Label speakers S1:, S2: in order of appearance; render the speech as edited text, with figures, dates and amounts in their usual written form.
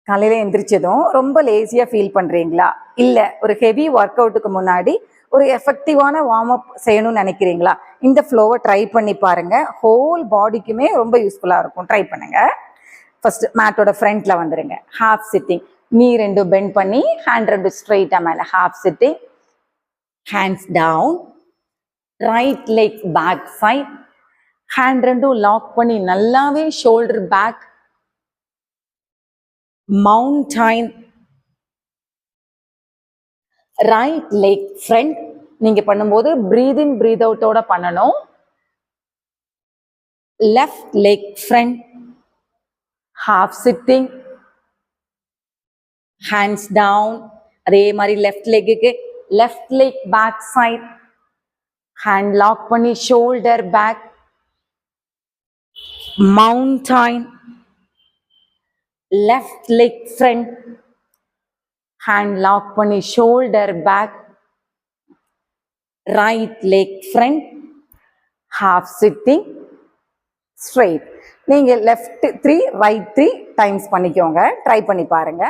S1: காலையில எந்திரிச்சதும் ரொம்ப லேசியா ஃபீல் பண்றீங்களா? இல்ல ஒரு ஹெவி ஒர்க் அவுட்டுக்கு முன்னாடி ஒரு எஃபெக்டிவான வார்ம் அப் செய்யணும்னு நினைக்கிறீங்களா? இந்த ஃப்ளோவை ட்ரை பண்ணி பாருங்க. ஹோல் பாடிக்குமே ரொம்ப யூஸ்ஃபுல்லா இருக்கும். ட்ரை பண்ணுங்க. ஃபர்ஸ்ட் மேட்டோட ஃப்ரண்ட்ல வந்துருங்க. Half sitting. நீ ரெண்டும் பெண்ட் பண்ணி ஹேண்ட் ரெண்டு ஸ்ட்ரெயிட்டா மேல. Half sitting. Hands down. Right leg back side. Hand ரெண்டும் லாக் பண்ணி நல்லாவே shoulder back. Mountain. Right leg front. நீங்க பண்ணும்போது பிரீத் இன் பிரீத் அவுட்டோட பண்ணணும். Left leg front. Half sitting. Hands down. அதே மாதிரி லெஃப்ட் லெக்குக்கு left leg back side. Hand lock பண்ணி shoulder back. Mountain. Left leg front. Hand lock பண்ணி shoulder back. Right leg front. Half sitting. Straight. நீங்க left 3 right 3 times பண்ணிக்கோங்க. Try பண்ணி பாருங்க.